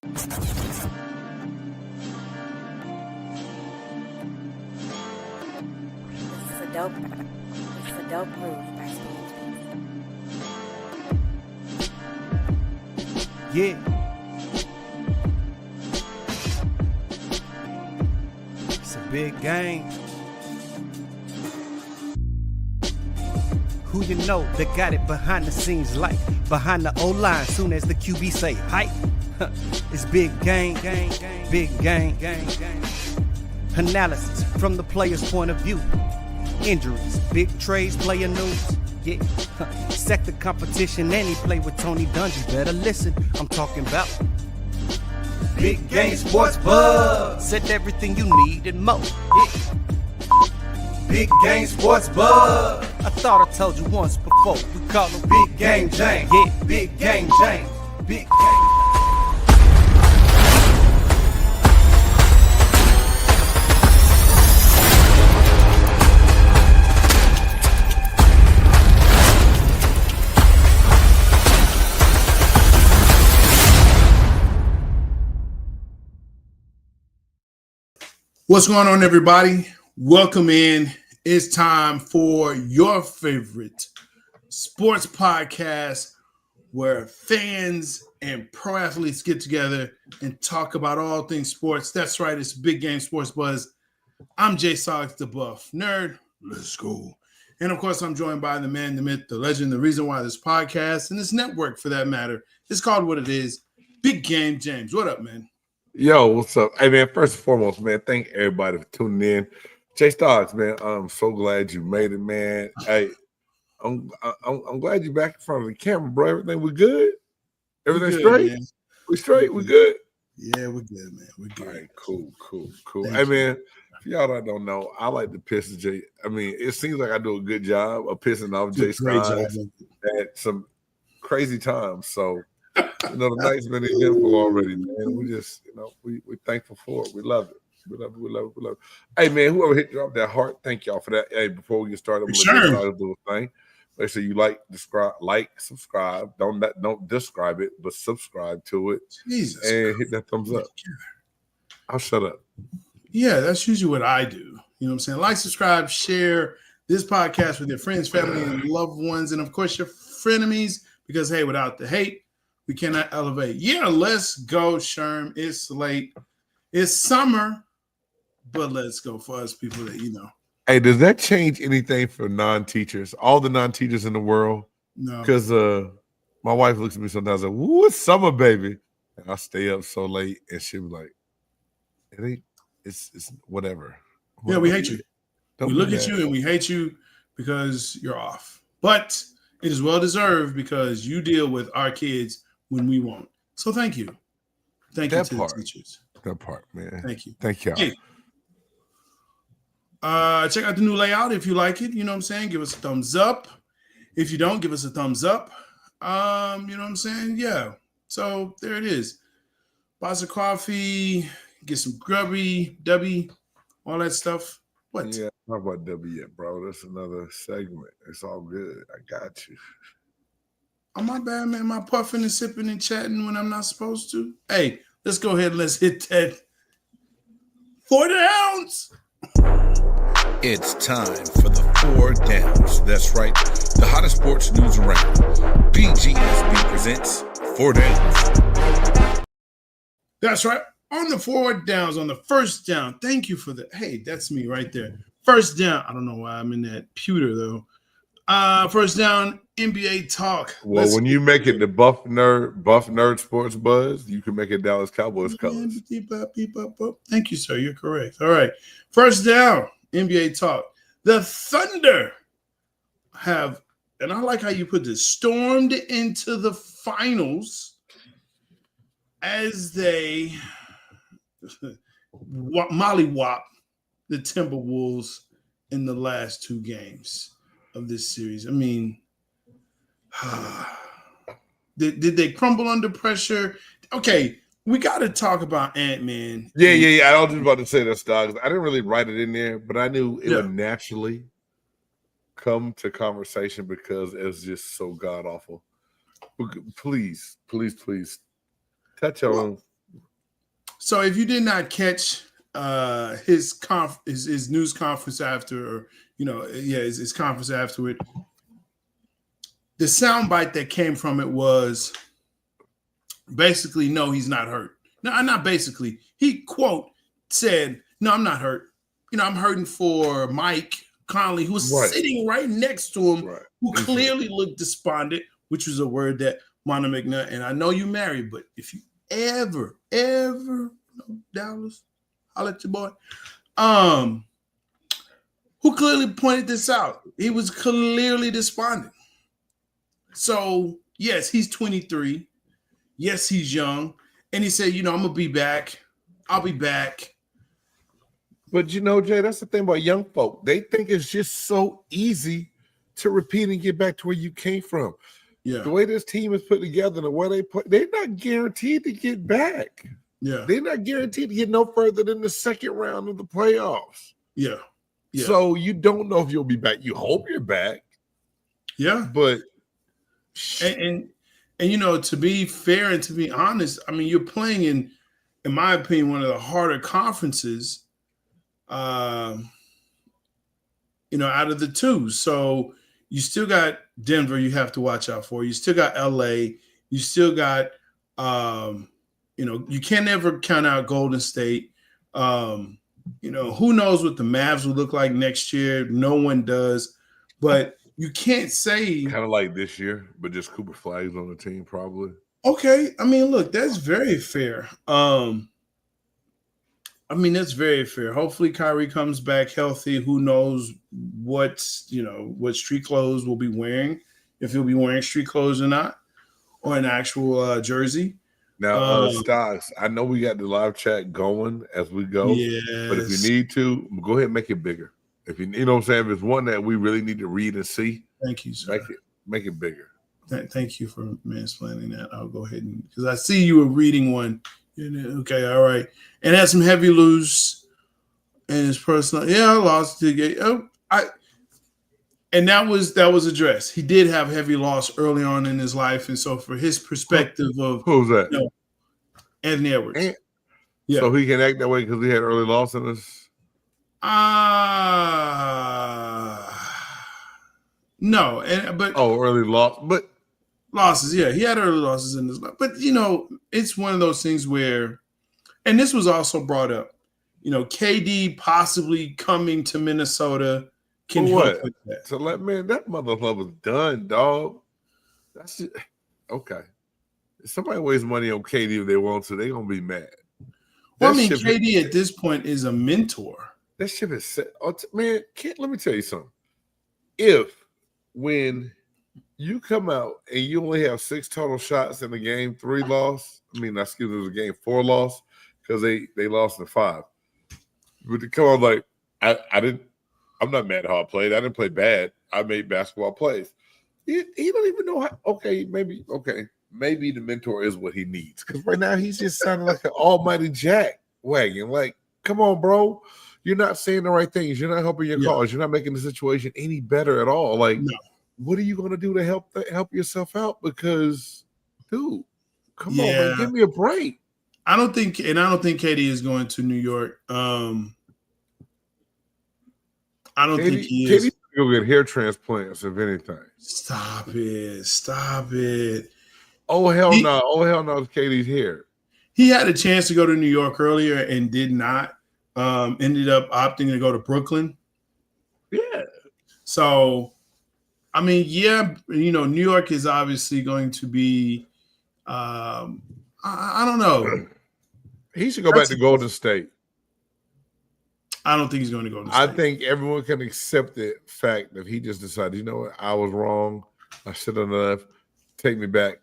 This is a dope move by Steve. Yeah. It's a big game. Who you know that got it behind the scenes like behind the O-line soon as the QB say hype? It's big game, big game. Analysis from the player's point of view. Injuries, big trades, player news. Yeah, sector competition, and he play with Tony Dungy. Better listen, I'm talking about Big Game Sports Buzz. Said everything you need and more. Yeah. Big Game Sports Buzz. I thought I told you once before. We call him Big Game James. Yeah, Big Game James. Big Game. What's going on, everybody? Welcome in. It's time for your favorite sports podcast where fans and pro athletes get together and talk about all things sports. That's right. It's Big Game Sports Buzz. I'm J-Stogs, the buff nerd. Let's go. And of course, I'm joined by the man, the myth, the legend, the reason why this podcast and this network, for that matter, is called what it is. Big Game James. What up, man? Yo, what's up? Hey, man, first and foremost, man, thank everybody for tuning in. J-Stogs, man, I'm so glad you made it, man. Hey, I'm glad you're back in front of the camera, bro. Everything we good? Everything straight? Man. We straight? We good? Yeah, we're good, man. We're good. All right, cool. Thank Hey, you. man, for y'all that don't know, I like to piss J. I mean, it seems like I do a good job of pissing off J-Stogs at some crazy times, so... You know, the night's been eventful already, man. We just, we're thankful for it. We love it. We love it. Hey, man, whoever hit drop that heart, thank y'all for that. Hey, before we get started, I'm going to do a thing. Make sure you subscribe. Don't describe it, but subscribe to it. Jesus and hit that thumbs up. I'll shut up. Yeah, that's usually what I do. You know what I'm saying? Like, subscribe, share this podcast with your friends, family, and loved ones, and of course your frenemies, because hey, without the hate, we cannot elevate. Yeah, let's go, Sherm. It's late. It's summer, but let's go for us people that you know. Hey, does that change anything for non-teachers? All the non-teachers in the world? No. Because my wife looks at me sometimes like, "Woo, it's summer, baby." And I stay up so late, and she was like, "It ain't. It's whatever." Yeah, we hate you. Don't we look at you and we hate you because you're off. But it is well deserved because you deal with our kids when we won't. So thank you. Thank you to the teachers. That part, man. Thank you. Thank y'all. Hey, check out the new layout if you like it. You know what I'm saying? Give us a thumbs up. If you don't, give us a thumbs up. You know what I'm saying? Yeah. So there it is. Buy some coffee, get some grubby, W, all that stuff. What? Yeah, talk about W yet, bro. That's another segment. It's all good. I got you. Oh, my bad, man. Am I puffing and sipping and chatting when I'm not supposed to? Hey, let's go ahead and let's hit that 4 downs. It's time for the 4 downs. That's right. The hottest sports news around. BGSB presents 4 downs. That's right. On the 4 downs, on the first down. Thank you for that. Hey, that's me right there. First down. I don't know why I'm in that pewter, though. First down, NBA talk. Well, when you make it the buff nerd sports buzz, you can make it Dallas Cowboys colors. Thank you, sir. You're correct. All right. First down, NBA talk. The Thunder have, and I like how you put this, stormed into the finals as they mollywop the Timberwolves in the last 2 games of this series. I mean, did they crumble under pressure? Okay, we got to talk about Ant-Man. Yeah. I was just about to say that, Stogs. I didn't really write it in there, but I knew it would naturally come to conversation because it was just so god awful. Please touch on So if you did not catch his news conference after, or his conference after it, the soundbite that came from it was basically, no, he's not hurt. No, not basically. He quote said, "No, I'm not hurt. I'm hurting for Mike Conley, who was sitting right next to him, who clearly looked despondent," which was a word that Mona McNutt, and I know you married, but if you ever, Dallas, holla at your boy, who clearly pointed this out. He was clearly despondent. So, yes, he's 23. Yes, he's young. And he said, I'm going to be back. I'll be back. But, Jay, that's the thing about young folk. They think it's just so easy to repeat and get back to where you came from. Yeah. The way this team is put together and the way they play, they're not guaranteed to get back. Yeah. They're not guaranteed to get no further than the second round of the playoffs. Yeah. So you don't know if you'll be back. You hope you're back. Yeah. But and to be fair and to be honest, I mean, you're playing in my opinion, one of the harder conferences, out of the two. So you still got Denver you have to watch out for. You still got LA. You still got, you can't ever count out Golden State. Who knows what the Mavs will look like next year? No one does. But you can't say kind of like this year, but just Cooper Flagg's on the team probably. Okay. I mean, look, that's very fair. That's very fair. Hopefully Kyrie comes back healthy. Who knows what street clothes will be wearing, if he'll be wearing street clothes or not, or an actual jersey. Now, Stocks, I know we got the live chat going as we go, but if you need to, go ahead and make it bigger. If you know what I'm saying, if it's one that we really need to read and see, thank you, sir. Make it bigger. Thank you for mansplaining that. I'll go ahead and because I see you were reading one. Okay, all right, and had some heavy lose in his personal. Yeah, I lost the game. And that was addressed. He did have heavy loss early on in his life, and so for his perspective of who's that? Anthony Edwards. Yeah. So he can act that way because he had early loss in his. No, early loss, but losses. Yeah, he had early losses in his life, but it's one of those things where, and this was also brought up. KD possibly coming to Minnesota can help with that. So that motherfucker's done, dog. That's it. Okay. If somebody wastes money on KD if they want to, they're gonna be mad. Well, KD at this point is a mentor. That ship is set. Man, let me tell you something. If when you come out and you only have 6 total shots in the game, 3 loss. It was a game 4 loss because they lost in 5. But to come on like I'm not mad at how I played. I didn't play bad. I made basketball plays. He don't even know how. Okay, maybe the mentor is what he needs because right now he's just sounding like an almighty jack wagon. Like, come on, bro. You're not saying the right things. You're not helping your cause. You're not making the situation any better at all. Like, what are you going to do to help yourself out? Because, dude, come on, man, give me a break. I don't think KD is going to New York. I don't think he is. KD's going to get hair transplants, if anything. Stop it. Oh, hell no. It's KD's hair. He had a chance to go to New York earlier and did not. Ended up opting to go to Brooklyn. Yeah. So, New York is obviously going to be, I don't know. He should go back to Golden State. I don't think he's going to go to State. I think everyone can accept the fact that he just decided, you know what, I was wrong. I should have left. Take me back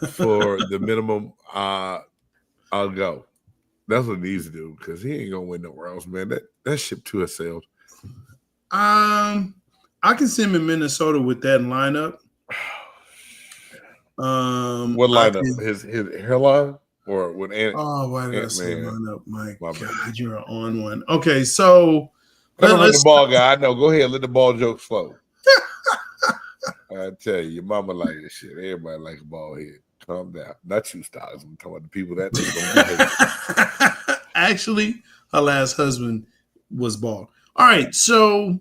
for the minimum. I'll go. That's what he needs to do because he ain't gonna win nowhere else, man. That ship too has sailed. I can see him in Minnesota with that lineup. What lineup? His hairline or with Ant? Oh, why did I say lineup? My God, bad. you're on one. Okay, so let's the ball guy. I know. Go ahead, let the ball joke flow. I tell you, your mama like this shit. Everybody like a ball head. Calm down. Not you, Styles. I'm talking about the people that Actually, her last husband was bald. All right, so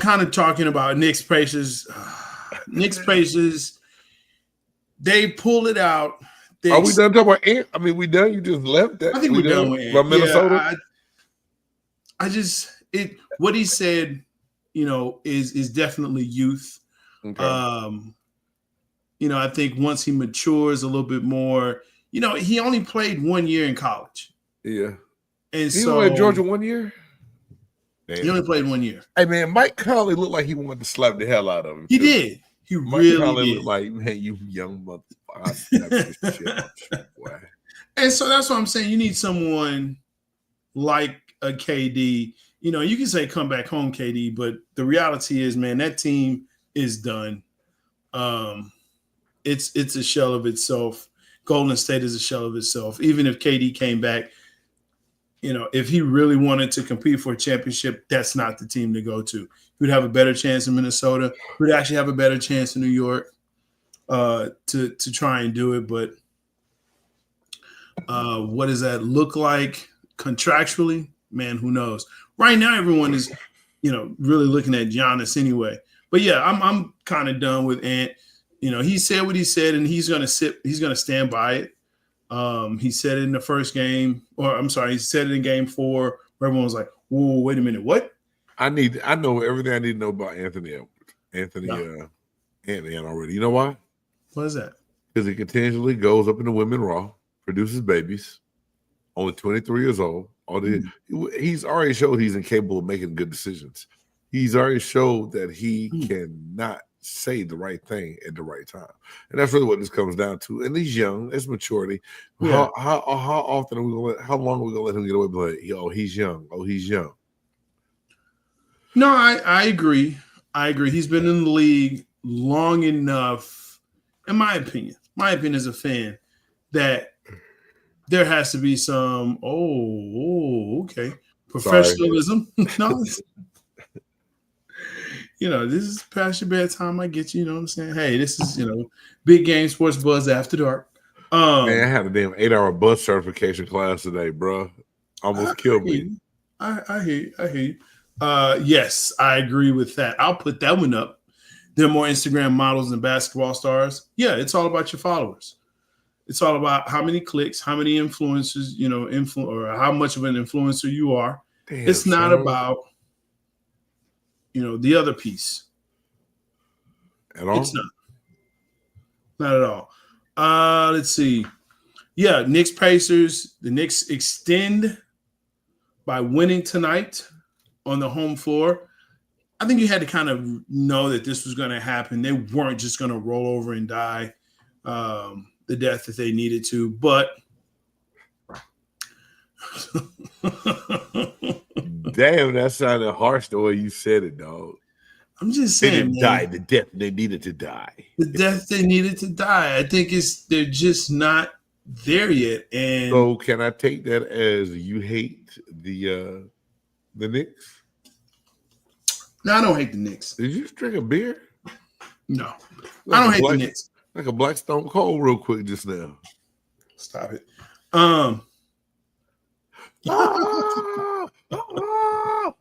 kind of talking about Knicks Pacers. Knicks Pacers, they pull it out. Are we done talking about Ant? I mean, we done? You just left that? I think we're done with Ant. Minnesota? Yeah, I just what he said, is definitely youth. Okay. I think once he matures a little bit more, he only played 1 year in college. Yeah. And he only at Georgia 1 year? Damn. He only played 1 year. Hey, man, Mike Conley looked like he wanted to slap the hell out of him. He did. He Mike really Conley did. looked like, man, you young motherfucker. And so that's what I'm saying. You need someone like a KD. You can say come back home, KD, but the reality is, man, that team is done. It's a shell of itself. Golden State is a shell of itself. Even if KD came back, if he really wanted to compete for a championship, that's not the team to go to. He would have a better chance in Minnesota. He would actually have a better chance in New York to try and do it. But what does that look like contractually? Man, who knows? Right now, everyone is, really looking at Giannis anyway. But yeah, I'm kind of done with Ant. He said what he said, and he's going to stand by it. He said it in the first game, he said it in game 4, where everyone was like, whoa, wait a minute, what? I know everything I need to know about Anthony Edwards. Anthony already. You know why? What is that? Because he continually goes up in the women raw, produces babies, only 23 years old. He's already showed he's incapable of making good decisions. He's already showed that he cannot say the right thing at the right time, and that's really what this comes down to. And he's young; it's maturity. Yeah. How often are we going? How long are we going to let him get away with it? Oh, he's young. Oh, he's young. No, I agree. He's been in the league long enough, in my opinion as a fan, that there has to be some professionalism. No. This is past your bedtime. I get you. You know what I'm saying? Hey, this is, big game sports buzz after dark. Man, I had a damn 8-hour bus certification class today, bro. Almost killed me. I hear you. Yes, I agree with that. I'll put that one up. There are more Instagram models than basketball stars. Yeah, it's all about your followers. It's all about how many clicks, how many influencers, or how much of an influencer you are. Damn, it's not about the other piece. At all? It's not at all. Let's see. Yeah, Knicks Pacers. The Knicks extend by winning tonight on the home floor. I think you had to kind of know that this was going to happen. They weren't just going to roll over and die the death that they needed to, but damn, that sounded harsh the way you said it, dog. I'm just saying, they didn't die the death they needed to die. The death they needed to die. I think they're just not there yet. And so, can I take that as you hate the Knicks? No, I don't hate the Knicks. Did you just drink a beer? No, I don't hate the Knicks. Like a Black Stone Cold, real quick just now. Stop it.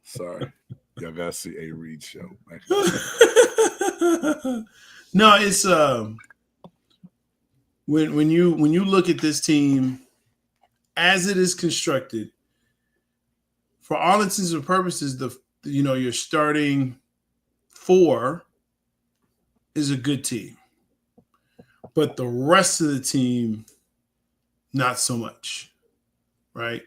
Sorry, y'all gotta see A Reed show. No, it's when you look at this team as it is constructed, for all intents and purposes, your starting 4 is a good team, but the rest of the team, not so much, right?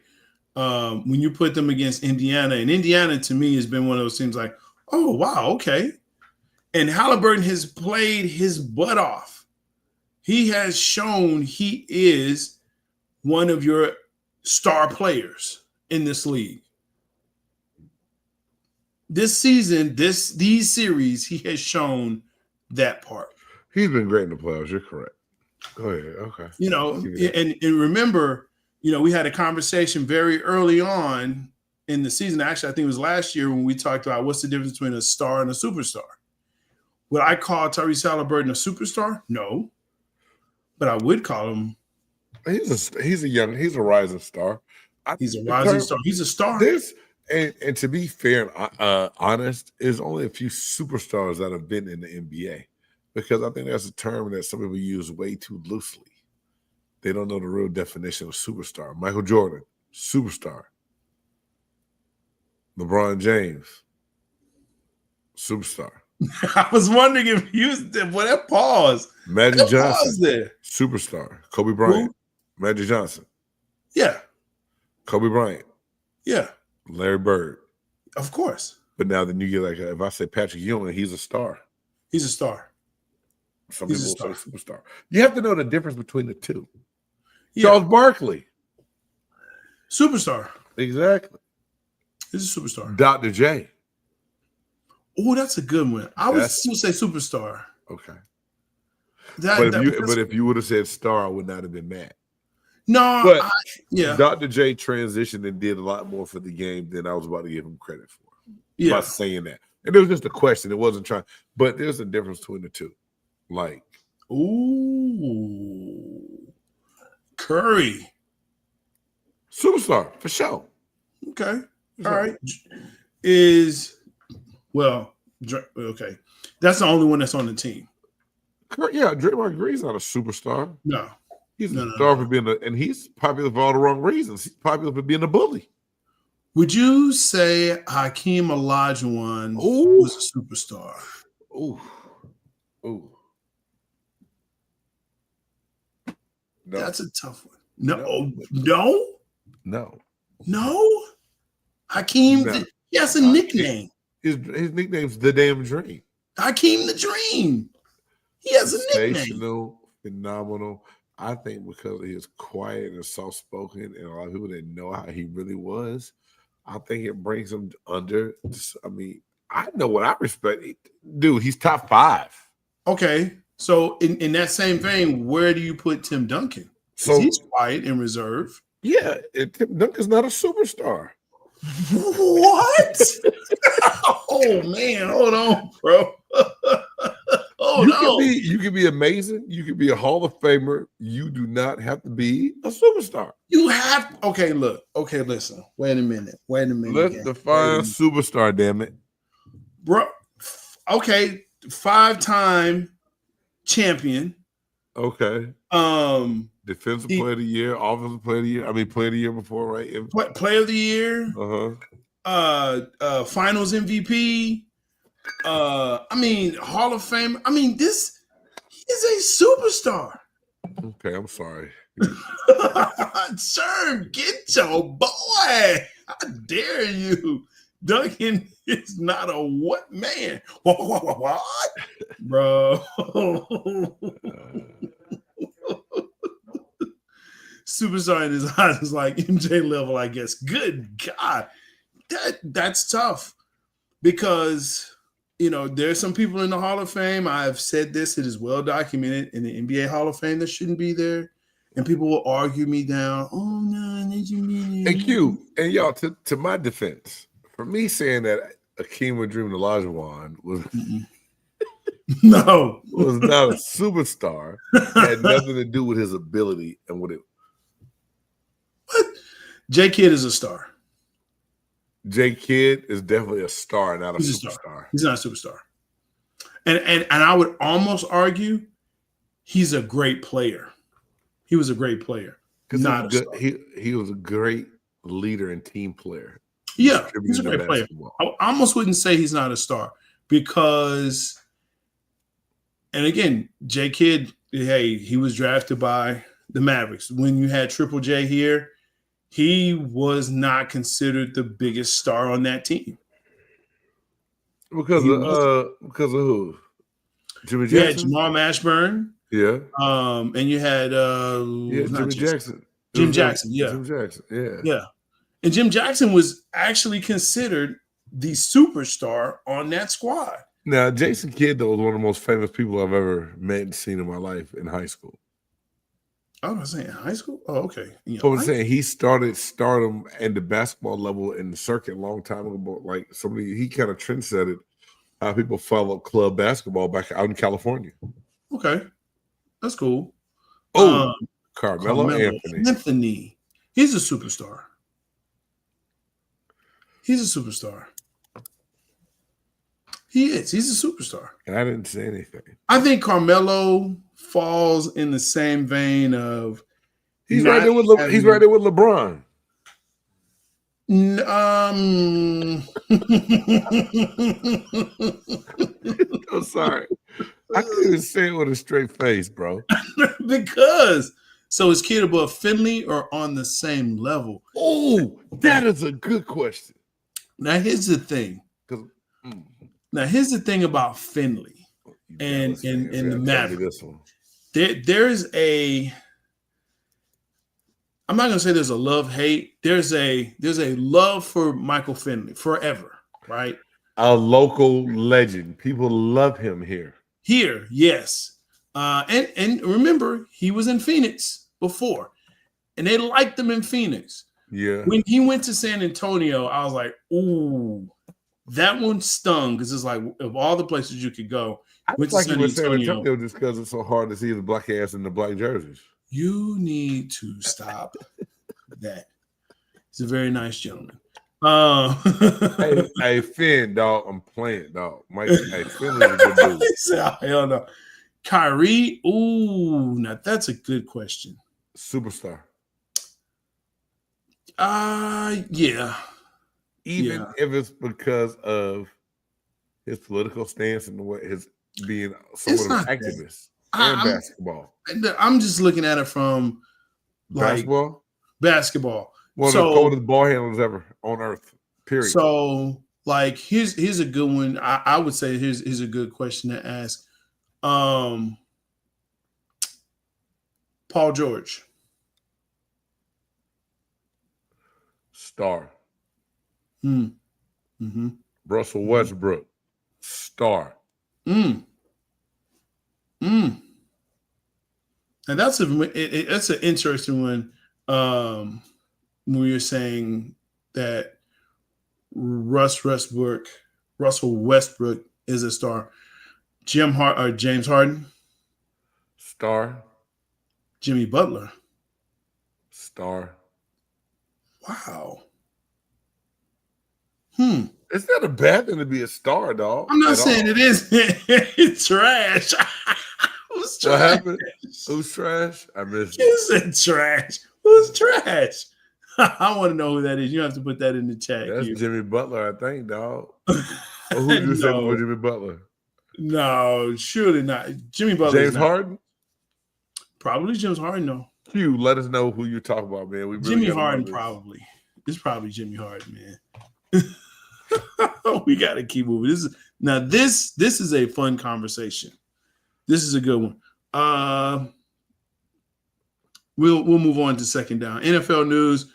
When you put them against Indiana, and Indiana to me has been one of those teams like, oh, wow, okay. And Haliburton has played his butt off. He has shown he is one of your star players in this league. This season, these series, he has shown that part. He's been great in the playoffs. You're correct. Go ahead. Okay. And remember, we had a conversation very early on in the season. Actually, I think it was last year when we talked about what's the difference between a star and a superstar. Would I call Tyrese Haliburton a superstar? No. But I would call him He's a rising star. He's a rising star. He's a star. And to be fair and honest, there's only a few superstars that have been in the NBA, because I think that's a term that some people use way too loosely. They don't know the real definition of superstar. Michael Jordan, superstar. LeBron James, superstar. I was wondering if you used that pause. Magic Johnson, pause there. superstar. Kobe Bryant, Magic Johnson. Yeah. Kobe Bryant. Yeah. Larry Bird. Of course. But now then you get like, if I say Patrick Ewing, he's a star. He's a star. Some people will say superstar. You have to know the difference between the two. Yeah. Charles Barkley. Superstar. Exactly. He's a superstar. Dr. J. Oh, that's a good one. I would still say superstar. Okay. But if you would have said star, I would not have been mad. No, but yeah. Dr. J transitioned and did a lot more for the game than I was about to give him credit for. Yeah. By saying that. And it was just a question. It wasn't trying. But there's a difference between the two. Like. Ooh. Curry. Superstar, for sure. Okay. All right. Okay. That's the only one that's on the team. Yeah, Draymond Green's not a superstar. No. He's a star for being and he's popular for all the wrong reasons. He's popular for being a bully. Would you say Hakeem Olajuwon was a superstar? Ooh. No. That's a tough one. No. Hakeem, he has a nickname. His nickname's the damn Dream. Hakeem the Dream. He has a nickname. Sensational, phenomenal. I think because he is quiet and soft-spoken, and a lot of people didn't know how he really was, I think it brings him under. I mean, I know what I respect. Dude, he's top 5. Okay. So in that same vein, where do you put Tim Duncan? So he's quiet and reserved. Yeah, Tim Duncan's not a superstar. What? Oh man, hold on, bro. You can be amazing. You can be a Hall of Famer. You do not have to be a superstar. You have listen. Wait a minute. Let's define superstar, damn it. Bro. Okay, 5-time champion. Okay. Defensive player of the year, offensive player of the year. I mean, player of the year before, right? Player of the year. Uh-huh. Finals MVP. I mean, Hall of Fame. I mean, this is a superstar. Okay, I'm sorry. Sir, get your boy. How dare you? Duncan is not a what man? What? Bro. Superstar in his eyes is like MJ level, I guess. Good God. That's tough because, there's some people in the Hall of Fame. I've said this. It is well documented in the NBA Hall of Fame that shouldn't be there. And people will argue me down. Oh, no, did you mean it? And Q, and y'all, to my defense, for me saying that Hakeem Olajuwon was was not a superstar, had nothing to do with his ability and what it. What? J Kidd is a star. J Kidd is definitely a star, not a superstar. He's not a superstar. And I would almost argue he's a great player. He was a great player. Not a star. He was a great leader and team player. Yeah, he's a great player. I almost wouldn't say he's not a star because, and again, J Kidd, hey, he was drafted by the Mavericks. When you had Triple J here, he was not considered the biggest star on that team. Because of who? Jimmy Jackson? You had Jamal Mashburn. Yeah. And you had Jimmy Jackson. Jim Jackson, yeah. Jim Jackson, yeah. Yeah. And Jim Jackson was actually considered the superstar on that squad. Now, Jason Kidd, though, was one of the most famous people I've ever met and seen in my life in high school. I was saying high school? Oh, okay. So I'm saying he started stardom at the basketball level in the circuit a long time ago. Like he kind of trendsetted how people follow club basketball back out in California. Okay. That's cool. Carmelo Anthony. He's a superstar. He's a superstar. He is. He's a superstar. And I didn't say anything. I think Carmelo falls in the same vein of he's right there with LeBron. I'm sorry. I couldn't even say it with a straight face, bro. Because so is Kid above Finley or on the same level? Oh, that is a good question. Now here's the thing. Now here's the thing about Finley and the Mavericks. There's a. I'm not gonna say there's a love-hate. There's a love for Michael Finley forever, right? A local legend. People love him here. Here, yes. And remember, he was in Phoenix before, and they liked him in Phoenix. Yeah. When he went to San Antonio, I was like, ooh, that one stung because it's like of all the places you could go. I just like San Antonio just because it's so hard to see the black ass in the black jerseys. You need to stop that. He's a very nice gentleman. Hey, Finn, dog. I'm playing, dog. Mike, hey, Finn is a good dude. He said, oh, hell no. Kyrie, ooh, now that's a good question. Superstar. Yeah. Even if it's because of his political stance and his being somewhat of an activist and basketball. I'm just looking at it from like basketball. One of the coldest ball handlers ever on earth. Period. So, like, here's a good one. I would say here's a good question to ask. Paul George. Star. Mm-hmm. Russell Westbrook. Star. And that's an interesting one. When you're saying that Russell Westbrook is a star. James Harden. Star. Jimmy Butler. Star. Wow. It's not a bad thing to be a star, dog. I'm not saying it is. It's trash. Who's trash? What happened? Who's trash? I missed it. You said trash. Who's trash? I want to know who that is. You have to put that in the chat. That's Jimmy Butler, I think, dog. Who you said before Jimmy Butler? No, surely not. Jimmy Butler. James Harden? Probably James Harden, though. Q, let us know who you're talking about, man. We really Jimmy Harden, probably. It's probably Jimmy Harden, man. We got to keep moving. This is a fun conversation. This is a good one. We'll move on to second down. NFL news.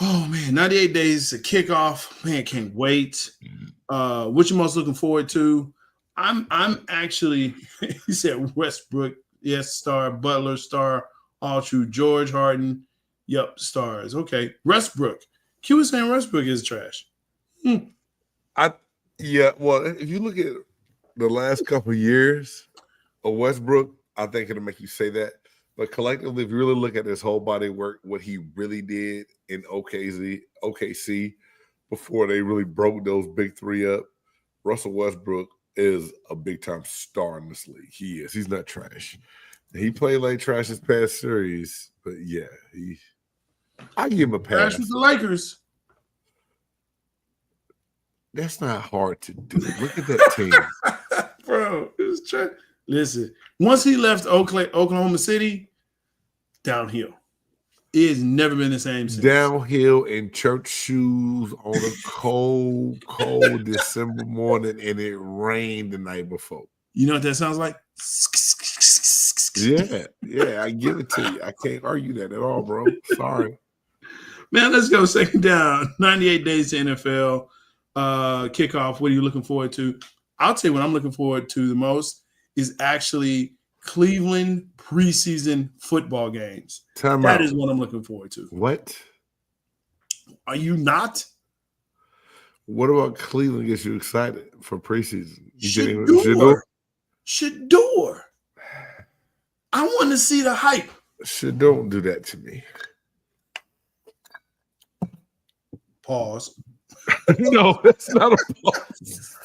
Oh man, 98 days to kickoff. Man, can't wait. What you most looking forward to? I'm actually. He said Westbrook, yes, star. Butler, star. All true. George Harden, yep, stars. Okay, Westbrook. Q was saying Westbrook is trash. Well, if you look at the last couple of years of Westbrook, I think it'll make you say that. But collectively, if you really look at his whole body of work, what he really did in OKC before they really broke those big three up, Russell Westbrook is a big-time star in this league. He is. He's not trash. He played like trash this past series, but yeah, I give him a pass. Trash with the Lakers. That's not hard to do. Look at that team. Bro, it was trash. Listen, once he left Oklahoma City, downhill. It has never been the same since. Downhill in church shoes on a cold December morning, and it rained the night before. You know what that sounds like? Yeah, I give it to you. I can't argue that at all, bro. Sorry. Man, let's go second down. 98 days to NFL kickoff. What are you looking forward to? I'll tell you what I'm looking forward to the most is actually Cleveland preseason football games. That is what I'm looking forward to. What? Are you not? What about Cleveland gets you excited for preseason? Shador. I want to see the hype. Shit, don't do that to me. Pause. No, that's not a pause.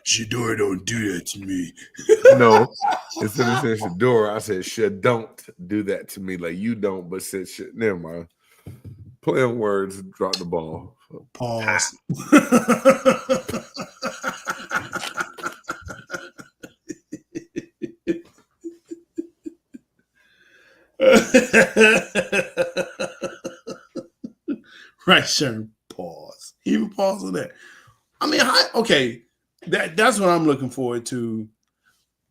Shador, don't do that to me. No, instead of saying Shador, I said Shad, don't do that to me. Like you don't, but said shit. Never mind. Playing words, drop the ball. Pause. Right, Sharon. Pause. Even pause on that. I mean, okay. That's what I'm looking forward to.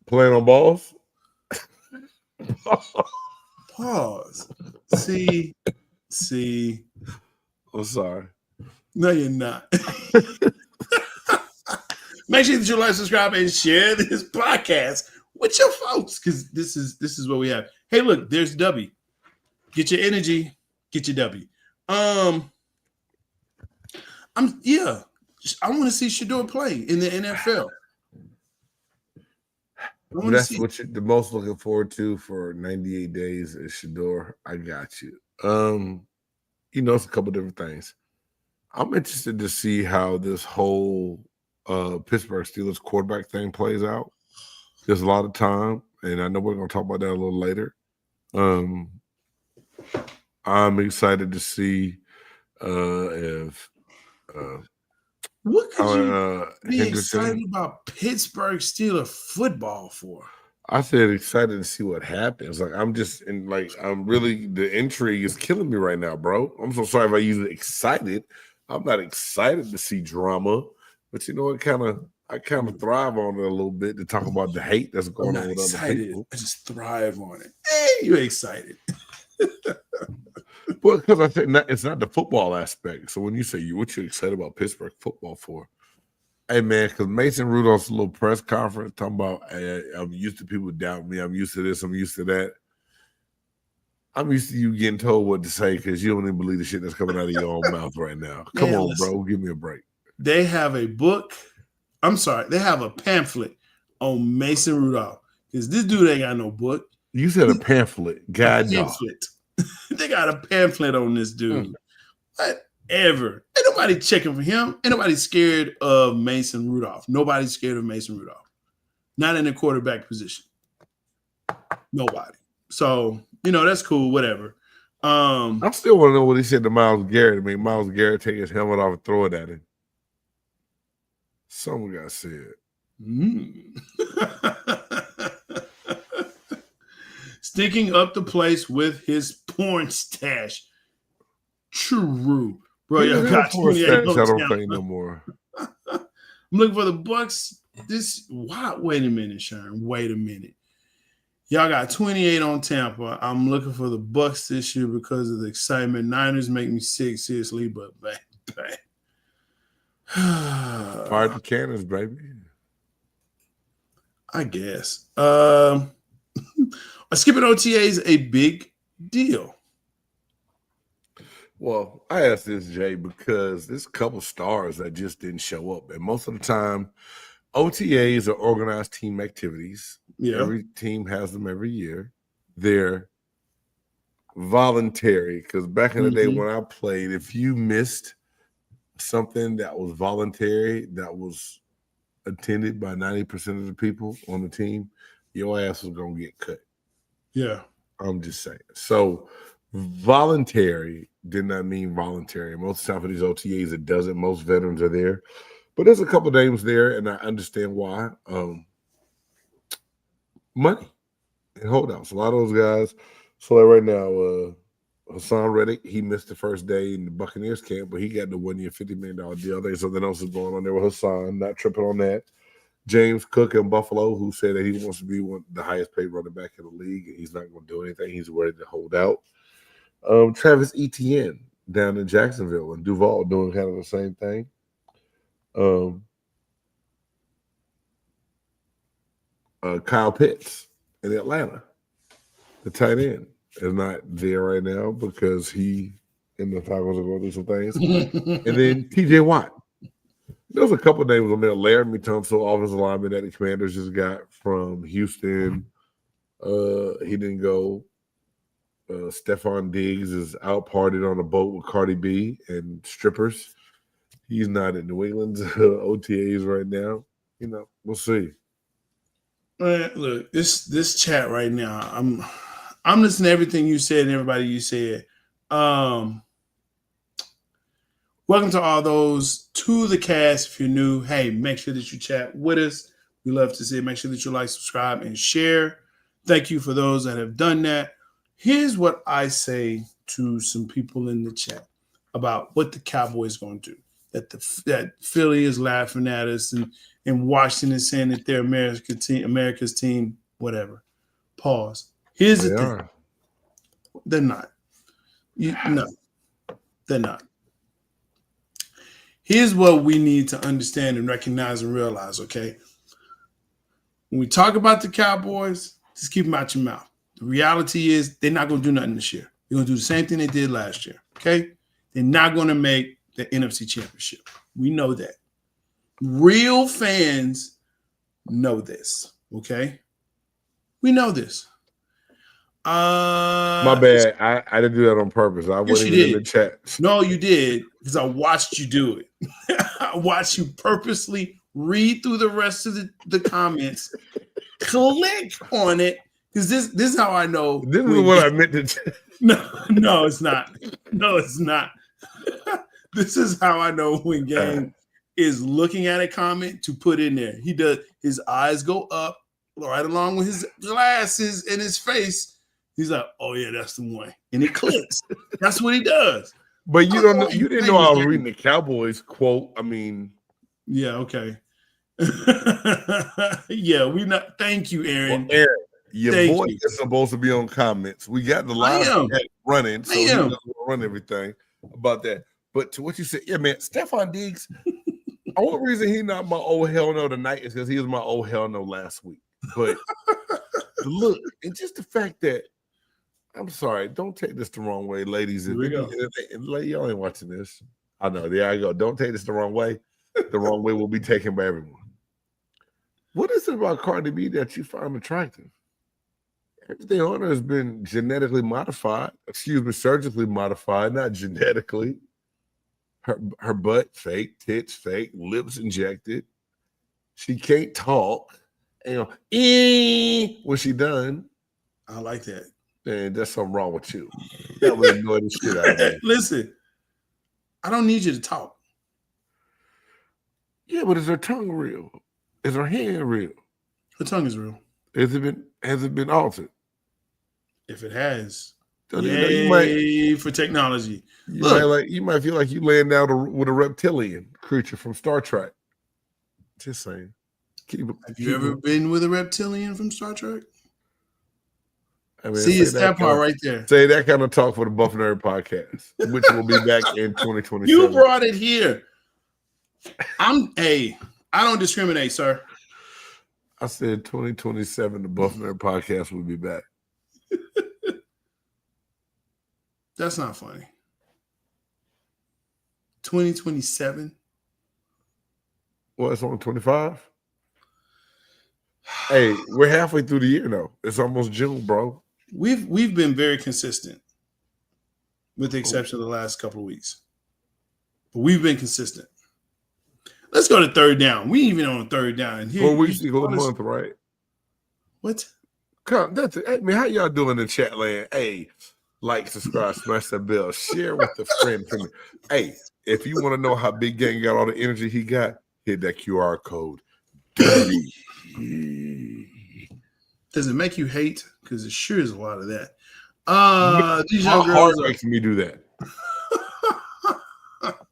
Playing on balls? Pause. See. I'm sorry. No, you're not. Make sure that you like, subscribe, and share this podcast with your folks, because this is what we have. Hey, look, there's W. Get your energy, get your W. I want to see Shador play in the NFL. That's what you're the most looking forward to for 98 days is Shador. I got you. It's a couple different things. I'm interested to see how this whole Pittsburgh Steelers quarterback thing plays out. There's a lot of time, and I know we're going to talk about that a little later. I'm excited to see if what could you be Henderson, excited about Pittsburgh Steelers football for? I said excited to see what happens. Like I'm really the intrigue is killing me right now, bro. I'm so sorry if I use it excited. I'm not excited to see drama, but I kind of thrive on it a little bit to talk about the hate that's going on with other people. I just thrive on it. Hey, you're excited. Well, because I think it's not the football aspect. So when you say what you excited about Pittsburgh football for? Hey man, because Mason Rudolph's little press conference talking about I'm used to people doubting me. I'm used to this. I'm used to that. I'm used to you getting told what to say because you don't even believe the shit that's coming out of your own mouth right now. Come on, listen, bro. Give me a break. They have a book. I'm sorry. They have a pamphlet on Mason Rudolph because this dude ain't got no book. You said a pamphlet. God, pamphlet. They got a pamphlet on this dude. Whatever. Ain't nobody checking for him. Ain't nobody scared of Mason Rudolph. Nobody's scared of Mason Rudolph. Not in the quarterback position. Nobody. So, that's cool. Whatever. I still want to know what he said to Myles Garrett. I mean, Myles Garrett take his helmet off and throw it at him. Someone got said. Stinking up the place with his porn stash. True. Bro, y'all got 28 I don't think no more. I'm looking for the Bucks. Wait a minute, Sharon. Wait a minute. Y'all got 28 on Tampa. I'm looking for the Bucks this year because of the excitement. Niners make me sick, seriously, but bang. Fire the cannons, baby. I guess. Skipping OTA is a big deal. Well, I asked this, Jay, because there's a couple stars that just didn't show up. And most of the time, OTAs are organized team activities. Yeah. Every team has them every year. They're voluntary because back in the day when I played, if you missed something that was voluntary, that was attended by 90% of the people on the team, your ass was going to get cut. Yeah. I'm just saying. So voluntary did not mean voluntary. Most of the time for these OTAs, it doesn't. Most veterans are there. But there's a couple of names there, and I understand why. Money and holdouts. A lot of those guys. So like right now, Hassan Reddick, he missed the first day in the Buccaneers camp, but he got the 1 year, $50 million deal. There's something else is going on there with Hassan. Not tripping on that. James Cook in Buffalo, who said that he wants to be the highest paid running back in the league, and he's not going to do anything. He's ready to hold out. Travis Etienne down in Jacksonville and Duval doing kind of the same thing. Kyle Pitts in Atlanta, the tight end, is not there right now because he and the Falcons are going to do some things. And then TJ Watt. There was a couple names on there. Laramie Tunsil, offensive lineman that the Commanders just got from Houston. He didn't go. Stephon Diggs is out partied on a boat with Cardi B and strippers. He's not in New England's OTAs right now. You know, we'll see. Man, look, this chat right now, I'm listening to everything you said and everybody you said. Welcome to all those to the cast. If you're new, hey, make sure that you chat with us. We love to see it. Make sure that you like, subscribe, and share. Thank you for those that have done that. Here's what I say to some people in the chat about what the Cowboys going to do. That Philly is laughing at us and Washington is saying that they're America's team, whatever. Pause. Here's the thing. They're not. No, they're not. Here's what we need to understand and recognize and realize, okay? When we talk about the Cowboys, just keep them out your mouth. The reality is they're not going to do nothing this year. They're going to do the same thing they did last year, okay? They're not going to make the NFC Championship. We know that. Real fans know this, okay? We know this. My bad. I didn't do that on purpose. I wasn't even in the chat. No, you did, because I watched you do it. I watched you purposely read through the rest of the comments, click on it, because this is how I know. This is what I meant to. No, it's not. No, it's not. This is how I know when Game is looking at a comment to put in there. He does. His eyes go up right along with his glasses and his face. He's like, "Oh yeah, that's the one," and it clicks. That's what he does. But you don't know. You didn't know I was reading the Cowboys quote. I mean, yeah, okay. Yeah, we not. Thank you, Aaron. Well, Aaron, your boy is supposed to be on comments. We got the live running, so he doesn't run everything about that. But to what you said, yeah, man, Stephon Diggs. The only reason he's not my oh hell no tonight is because he was my oh hell no last week. But look, and just the fact that. I'm sorry. Don't take this the wrong way, ladies. Y'all ain't watching this. I know. There I go. Don't take this the wrong way. The wrong way will be taken by everyone. What is it about Cardi B that you find attractive? Everything on her has been genetically modified. Excuse me, surgically modified, not genetically. Her butt fake, tits fake, lips injected. She can't talk. You know, when she done. I like that. Man, there's something wrong with you. That would annoy the shit out of me. Listen, I don't need you to talk. Yeah, but is her tongue real? Is her hand real? Her tongue is real. Has it been altered? If it has, you might for technology. You might feel like you laying down with a reptilian creature from Star Trek. Just saying. Have you ever been with a reptilian from Star Trek? I mean, see, it's that part right there. Say that kind of talk for the Buff Nerd podcast, which will be back in 2027. You brought it here. I don't discriminate, sir. I said 2027, the Buff Nerd podcast will be back. That's not funny. 2027? Well, it's only 25. Hey, we're halfway through the year though. It's almost June, bro. We've been very consistent, with the exception of the last couple of weeks. But we've been consistent. Let's go to third down. We even on third down. 4 weeks to go a month, right? What? Come, that's it. Hey, man, how y'all doing in chat land? Hey, like, subscribe, smash that bell, share with a friend. Hey, if you want to know how Big Gang got all the energy he got, hit that QR code. Does it make you hate? Because it sure is a lot of that. These young girls makes me do that.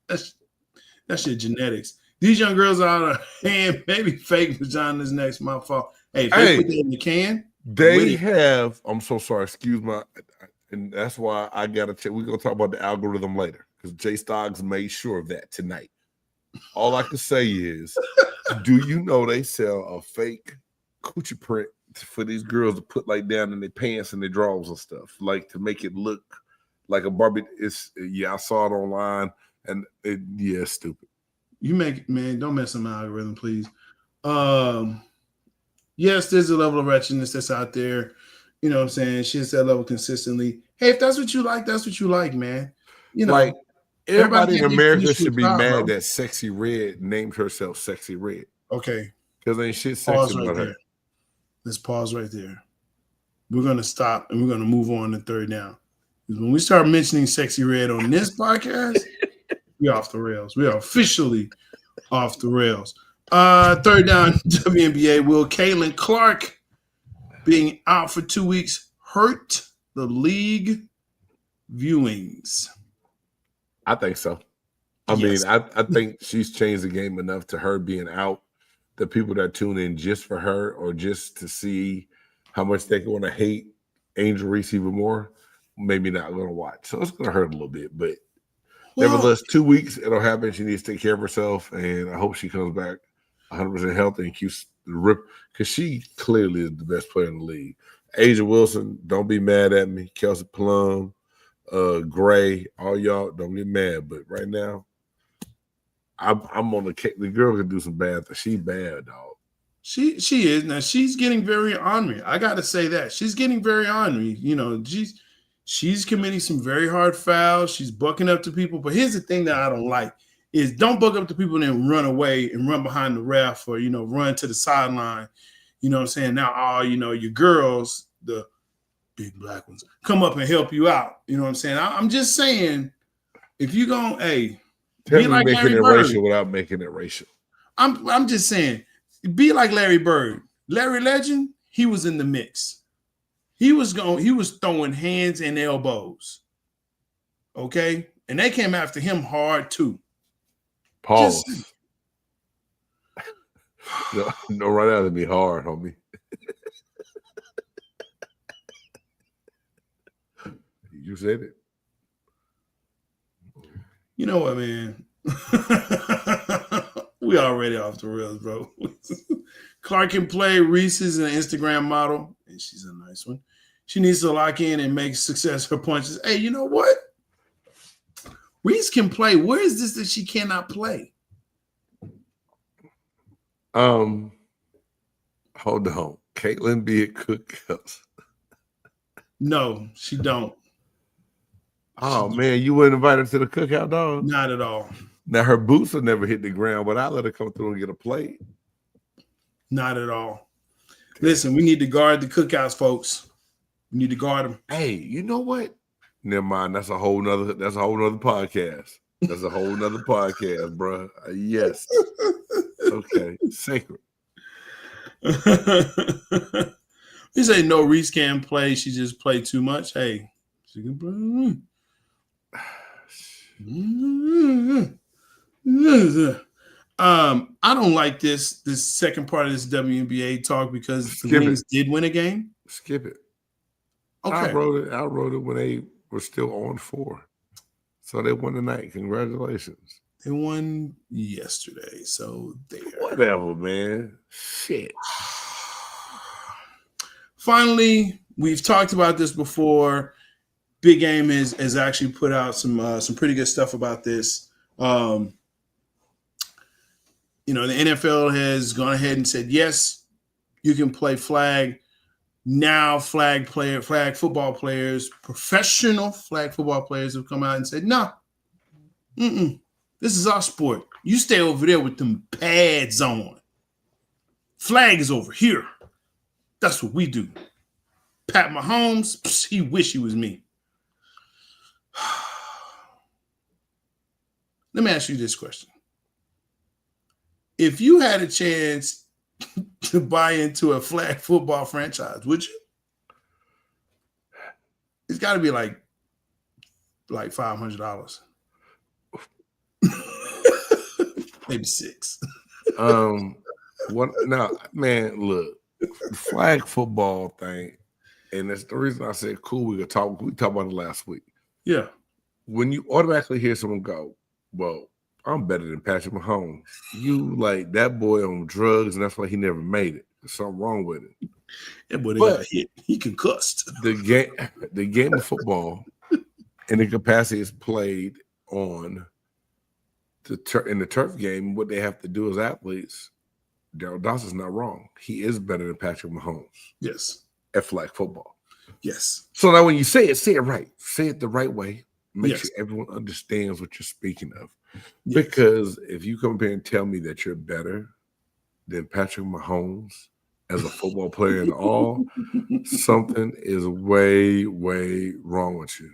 That's your genetics. These young girls out of hand, maybe fake vaginas next. My fault. Hey, if they put that in the can. They have. I'm so sorry. Excuse my. And that's why I gotta check. We're gonna talk about the algorithm later because J-Stogs made sure of that tonight. All I can say is, do you know they sell a fake coochie print for these girls to put like down in their pants and their drawers and stuff, like to make it look like a Barbie? I saw it online, and it's stupid. Man, don't mess with my algorithm, please. Yes, there's a level of wretchedness that's out there. You know what I'm saying? She hits that level consistently. Hey, if that's what you like, that's what you like, man. You know, like everybody in America should be mad bro. that Sexy Red named herself Sexy Red. Okay. Because ain't shit Pause sexy right about there. her. Let's pause right there. We're going to stop and we're going to move on to third down. Because when we start mentioning Sexy Red on this podcast, we're off the rails. We are officially off the rails. Third down, WNBA. Will Caitlin Clark being out for 2 weeks hurt the league viewings? I think so. I mean, I think she's changed the game enough to her being out. The people that tune in just for her or just to see how much they want to hate Angel Reese even more, maybe not going to watch. So it's going to hurt a little bit. But nevertheless, 2 weeks, it'll happen. She needs to take care of herself. And I hope she comes back 100% healthy and keeps the rip. Because she clearly is the best player in the league. Asia Wilson, don't be mad at me. Kelsey Plum, Gray, all y'all, don't get mad. But right now, I'm on the girl can do some bad things. She bad, dog. She is. Now she's getting very ornery. I gotta say that. She's getting very ornery. You know, she's committing some very hard fouls. She's bucking up to people. But here's the thing that I don't like is don't buck up to people and then run away and run behind the ref or, run to the sideline. You know what I'm saying? Now your girls, the big black ones, come up and help you out. You know what I'm saying? I'm just saying, if you go, Tell be me like making Larry it Bird. racial without making it racial. I'm just saying, be like Larry Bird. Larry Legend, he was in the mix. He was throwing hands and elbows. Okay? And they came after him hard too. Pause. No, right out of me hard, homie. You said it. You know what, man? We already off the rails, bro. Clark can play. Reese is an Instagram model, and she's a nice one. She needs to lock in and make success her punches. Hey, you know what? Reese can play. Where is this that she cannot play? Hold on. Caitlin be at Cookhouse. No, she don't. Oh, man, you wouldn't invite her to the cookout, dog? Not at all. Now, her boots will never hit the ground, but I let her come through and get a plate. Not at all. Listen, we need to guard the cookouts, folks. We need to guard them. Hey, you know what? Never mind. That's a whole nother podcast. That's a whole nother podcast, bro. Yes. Okay. Sacred. You say no, Reese can't play. She just played too much. Hey, she can play. I don't like this second part of this WNBA talk because the Wings did win a game. Skip it. Okay. I wrote it when they were still on 4. So they won tonight. Congratulations. They won yesterday. So there. Whatever, man. Shit. Finally, we've talked about this before. Big Game has actually put out some pretty good stuff about this. The NFL has gone ahead and said, yes, you can play flag. Now flag football players, professional flag football players have come out and said, no, this is our sport. You stay over there with them pads on. Flag is over here. That's what we do. Pat Mahomes, he wish he was me. Let me ask you this question. If you had a chance to buy into a flag football franchise, would you? It's got to be like $500. Maybe $6. What now, man, look, the flag football thing, and that's the reason I said cool, we talked about it last week. Yeah. When you automatically hear someone go, well, I'm better than Patrick Mahomes. You like that boy on drugs, and that's why he never made it. There's something wrong with it. That boy got hit. He concussed. The game of football and the capacity is played on in the turf game, what they have to do as athletes, Daryl Dawson's not wrong. He is better than Patrick Mahomes. Yes. At flag football. Yes. So now when you say it right. Say it the right way. Make Yes. sure everyone understands what you're speaking of. Yes. Because if you come here and tell me that you're better than Patrick Mahomes as a football player and all, something is way, way wrong with you.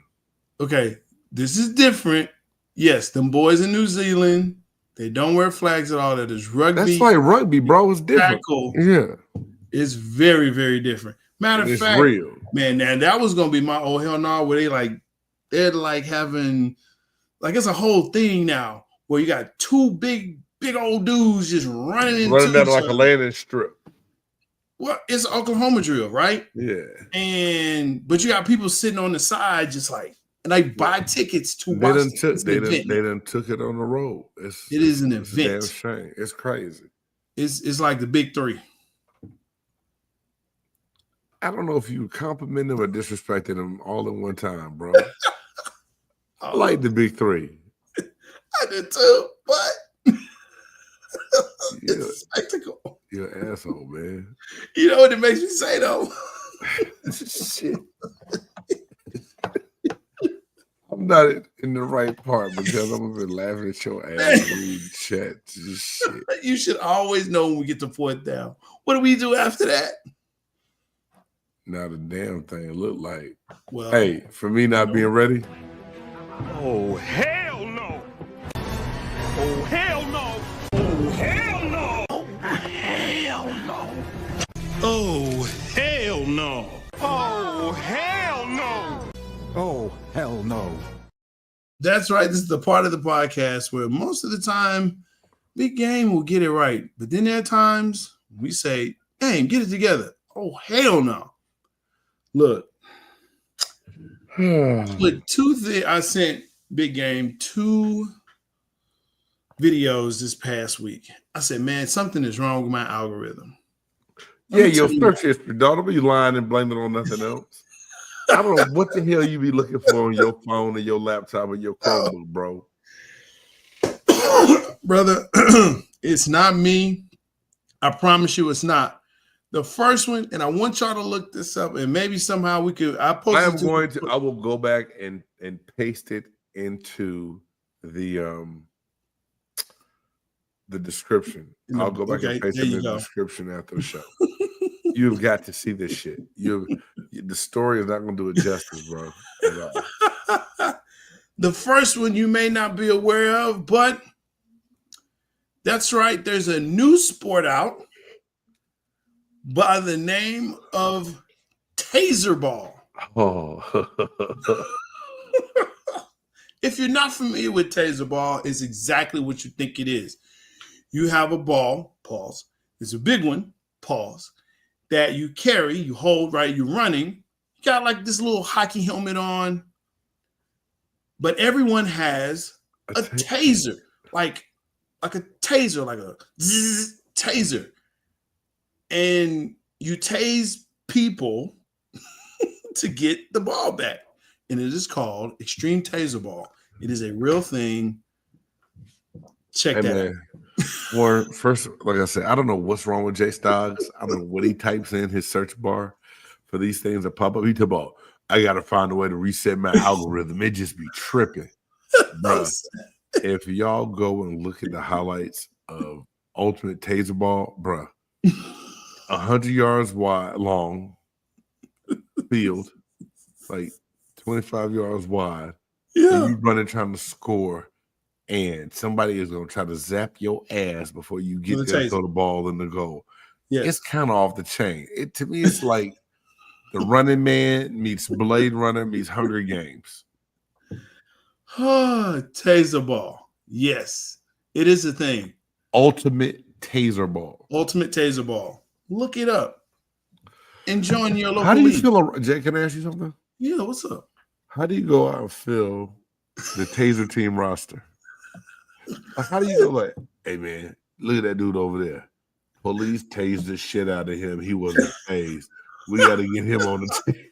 Okay, this is different. Yes, them boys in New Zealand, they don't wear flags at all. That is rugby. That's like rugby, bro. It's different. Tackle. Yeah. It's very, very different. Matter of fact, real. Man, now that was gonna be my oh hell no, where they're like having like it's a whole thing now where you got two big old dudes just running down like a landing strip. Well, it's an Oklahoma drill, right? Yeah. But you got people sitting on the side just like, and they buy tickets to They watch. done took it on the road. It is an event. It's a damn shame. It's crazy. It's like the big three. I don't know if you compliment them or disrespected them all in one time, bro. I like the big three. I did too, but it's a spectacle. You're an asshole, man. You know what it makes me say though? Shit. I'm not in the right part because I'm gonna be laughing at your ass reading chat. Shit. You should always know when we get to fourth down. What do we do after that? Not a damn thing. Look like. Well, hey, for me not being ready. Oh hell no! Oh hell no! Oh hell no! Oh hell no! Oh hell no! Oh hell no! Oh hell no! That's right. This is the part of the podcast where most of the time, Big Game will get it right, but then there are times we say, "Game, get it together." Oh hell no! Look, with I sent Big Game 2 videos this past week. I said, man, something is wrong with my algorithm. Yeah, your search history, dog. Don't be lying and blame it on nothing else. I don't know what the hell you be looking for on your phone or your laptop or your Chromebook, bro. Brother, it's not me. I promise you it's not. The first one, and I want y'all to look this up, and maybe somehow we could. I will go back and paste it into the description. I'll go back and paste it in the description after the show. You've got to see this shit. The story is not going to do it justice, bro. The first one you may not be aware of, but that's right. There's a new sport out by the name of taser ball. Oh. If you're not familiar with taser ball, it's exactly what you think it is. You have a ball, pause. It's a big one, pause, that you carry, you hold, right? You're running. You got like this little hockey helmet on. But everyone has a taser, like a taser, like a zzz, taser. And you tase people to get the ball back. And it is called Extreme Taser Ball. It is a real thing. Check that out. Or first, like I said, I don't know what's wrong with J-Stogs. I don't know what he types in his search bar for these things that pop up. He talk about, I got to find a way to reset my algorithm. It just be tripping. Bruh, if y'all go and look at the highlights of Ultimate Taser Ball, bruh, 100 yards wide, long field, like 25 yards wide. Yeah. And you running trying to score, and somebody is going to try to zap your ass before you get there to throw the ball in the goal. Yes. It's kind of off the chain. To me, it's like the Running Man meets Blade Runner meets Hunger Games. Taser ball. Yes, it is a thing. Ultimate Taser Ball. Ultimate Taser Ball. Look it up. And join your local How do you league. feel? Jay, can I ask you something? Yeah, what's up? How do you go out and fill the Taser team roster? How do you go like, hey, man, look at that dude over there. Police tased the shit out of him. He wasn't tased. We got to get him on the team.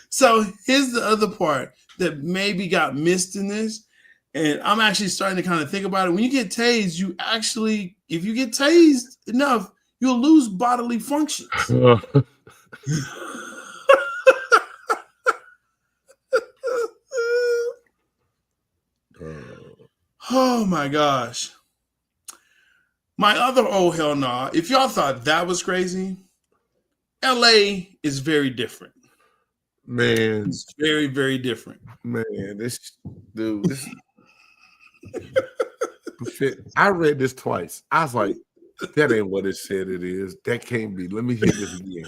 So here's the other part that maybe got missed in this. And I'm actually starting to kind of think about it. When you get tased, if you get tased enough, you'll lose bodily functions. Oh my gosh. My other oh hell nah. If y'all thought that was crazy, LA is very different. Man. It's very, very different. Man, this dude, I read this twice. I was like, that ain't what it said it is. That can't be. Let me hear this again.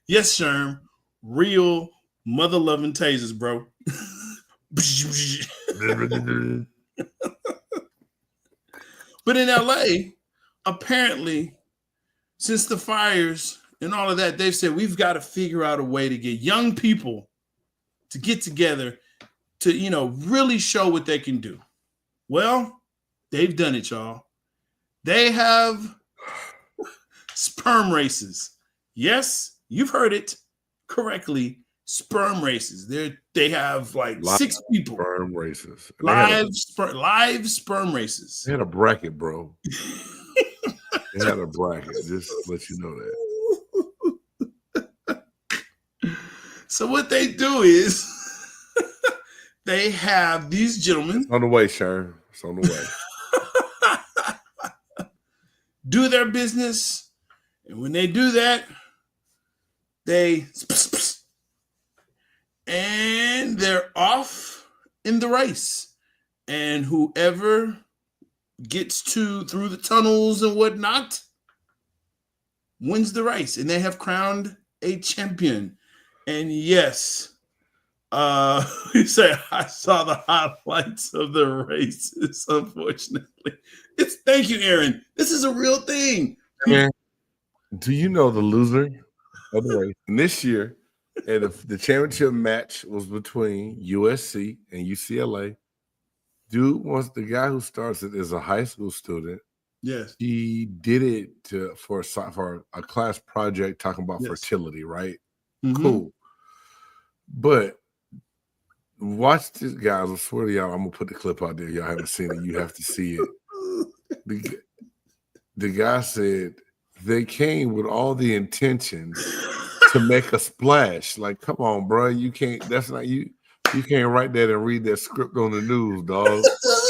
Yes, Sherm. Real mother-loving tasers, bro. But in LA, apparently, since the fires and all of that, they've said we've got to figure out a way to get young people to get together to, really show what they can do. Well, they've done it, y'all. They have sperm races. Yes, you've heard it correctly. Sperm races. They have like live 6 people. Sperm races. Live sperm races. They had a bracket, bro. They had a bracket. Just to let you know that. So what they do is they have these gentlemen. It's on the way, Sharon. It's on the way. Do their business. And when they do that, and they're off in the race. And whoever gets through the tunnels and whatnot wins the race. And they have crowned a champion. And yes, he said, I saw the highlights of the races, unfortunately. Thank you, Aaron. This is a real thing. Man, do you know the loser of the race? And this year, and the championship match was between USC and UCLA. Dude was the guy who starts it as a high school student. Yes. He did it for a class project talking about fertility, right? Mm-hmm. Cool. But watch this, guys. I swear to y'all, I'm going to put the clip out there. Y'all haven't seen it. You have to see it. The guy said they came with all the intentions to make a splash. Like, come on, bro. You can't. That's not you. You can't write that and read that script on the news, dog. You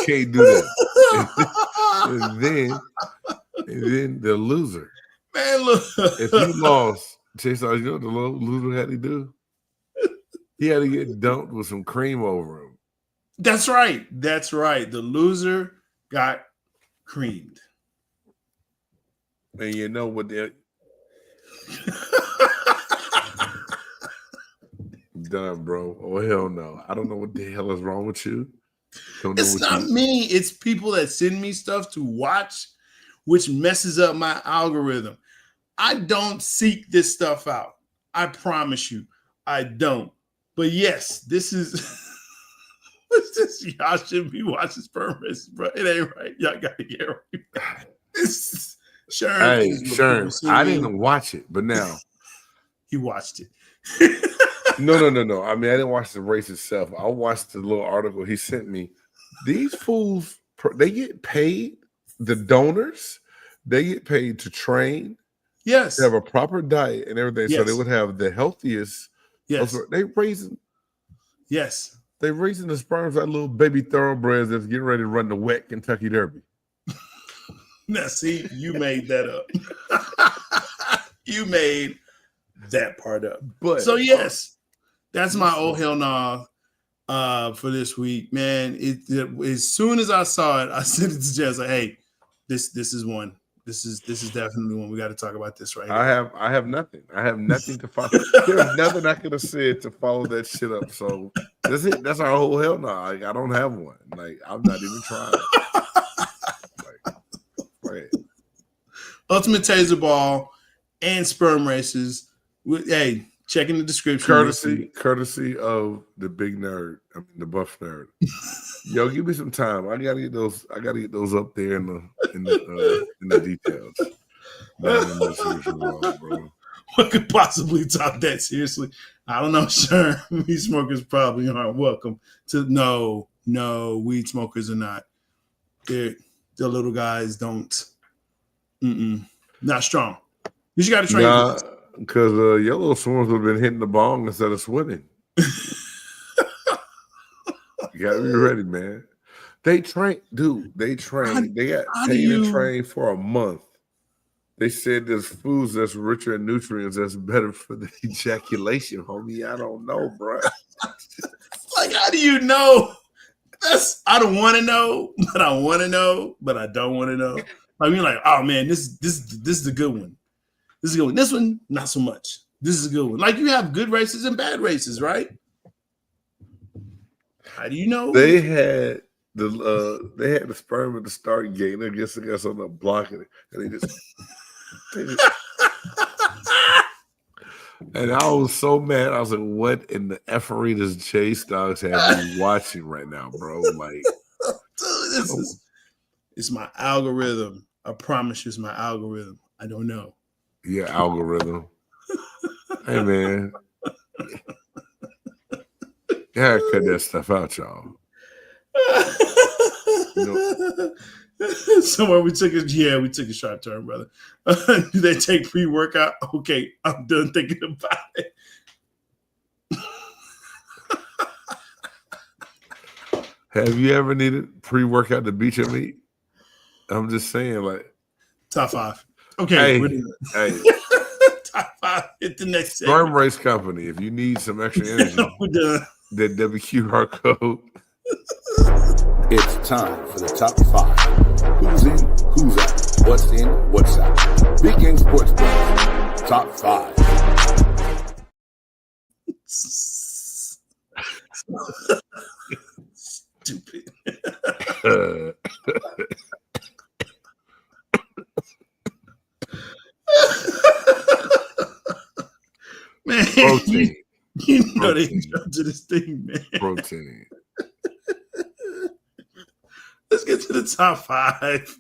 can't do that. And then the loser. Man, look. If he lost, J-Stogs, you know what the loser had to do? He had to get dumped with some cream over him. That's right. That's right. The loser got creamed. And you know what they're done, bro. Oh, hell no. I don't know what the hell is wrong with you. It's not me. It's people that send me stuff to watch, which messes up my algorithm. I don't seek this stuff out. I promise you, I don't. But yes, this is what's this? Y'all shouldn't be watching sperm races, bro. It ain't right. Y'all gotta get right. This Sharon. Hey, Sharon, I didn't watch it, but now he watched it. No. I mean, I didn't watch the race itself. I watched the little article he sent me. These fools, they get paid. The donors, they get paid to train. Yes. They have a proper diet and everything. Yes. So they would have the healthiest. Yes. They raising. Yes. They raising the sperms like little baby thoroughbreds that's getting ready to run the wet Kentucky Derby. Now, see, you made that up. You made that part up. But so yes, that's my oh hell nah for this week, man. As soon as I saw it, I sent it to Jess. Like, hey, this is one. This is definitely one. We got to talk about this right here. I have nothing. I have nothing to follow. There's nothing I could have said to follow that shit up. So that's it. That's our whole hell no. Like, I don't have one. Like, I'm not even trying. Like, Ultimate Taser Ball and sperm races. Hey, check in the description. Courtesy of the big nerd. I mean the buff nerd. Yo, give me some time. I gotta get those up there in the details. Bro. What could possibly top that seriously? I don't know. Sure, me smokers probably aren't welcome to. No, No, weed smokers are not. The little guys don't. Not strong. You just got to train. Nah, because your little swimmers would have been hitting the bong instead of swimming. You got to be ready, man. They train, dude. They train. They got paid and trained for a month. They said there's foods that's richer in nutrients that's better for the ejaculation, homie. I don't know, bro. Like, how do you know? I don't want to know, but I want to know, but I don't want to know. I mean, like, oh man, this is a good one. This is a good one. This one, not so much. This is a good one. Like, you have good races and bad races, right? How do you know? They had the sperm at the start gate. I guess they got something up blocking it, and they just and I was so mad. I was like, "What in the effery does J-Stogs have me watching right now, bro?" Like, it's my algorithm. I promise you, it's my algorithm. I don't know. Yeah, algorithm. Hey, man. Yeah, cut that stuff out, y'all. Somewhere we took a sharp turn, brother. Do they take pre-workout? Okay, I'm done thinking about it. Have you ever needed pre-workout to beat your meat? I'm just saying, like, top 5. Okay, hey. Top 5. Hit the next Sperm Race Company. If you need some extra energy, we're done. That WQR code. It's time for the top 5. Who's in, who's out, what's in, what's out. Big Game Sports Bros. Top 5. Stupid. Man, Protein. You know they jump to this thing, man. Protein. Let's get to the top 5.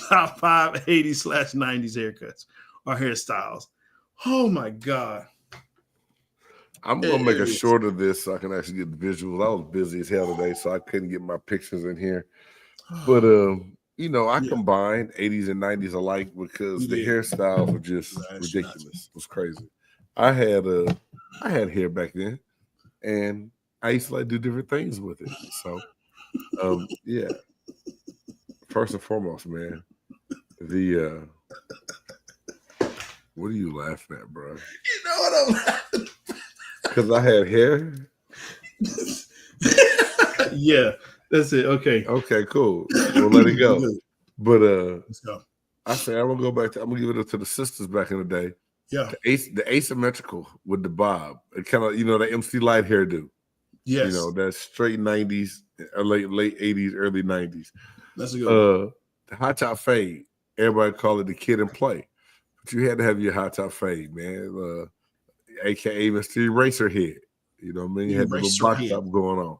Top 5 80s/90s haircuts or hairstyles. Oh my God. I'm gonna make a short of this so I can actually get the visuals. I was busy as hell today, so I couldn't get my pictures in here. But I combined 80s and 90s alike because the hairstyles were just ridiculous. It was crazy. I had hair back then, and I used to like do different things with it. So, yeah. First and foremost, man, what are you laughing at, bro? You know what I'm laughing? Because I had hair. Yeah, that's it. Okay. Okay, cool. We'll let it go. But let's go. I say I'm gonna give it up to the sisters back in the day. Yeah. The asymmetrical with the bob. It kind of, the MC Light hairdo. Yes. That straight 90s, late 80s, early 90s. That's a good one. The high top fade. Everybody call it the kid and play. But you had to have your high top fade, man. AKA Mr. Eraser head. You know what I mean? You had the little box top going on.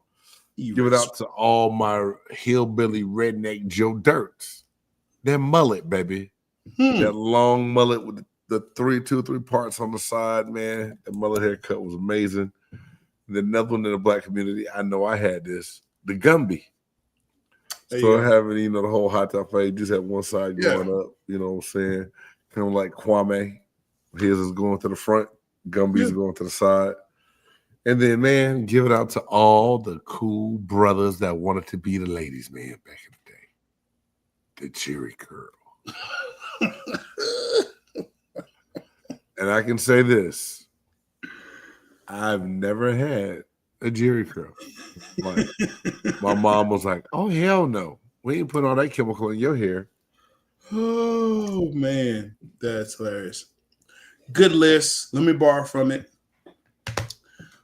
Give it out to all my hillbilly redneck Joe Dirts. That mullet, baby. That long mullet with the 2 or 3 parts on the side, man. That mullet haircut was amazing. And then another one in the black community, I know I had this, the Gumby. So having, the whole high top fade, just had one side going up, you know what I'm saying? Kind of like Kwame. His is going to the front, Gumby's going to the side. And then, man, give it out to all the cool brothers that wanted to be the ladies, man, back in the day. The Jerry curl. And I can say this. I've never had a Jerry curl. Like, my mom was like, oh, hell no. We ain't putting all that chemical in your hair. Oh, man. That's hilarious. Good list. Let me borrow from it.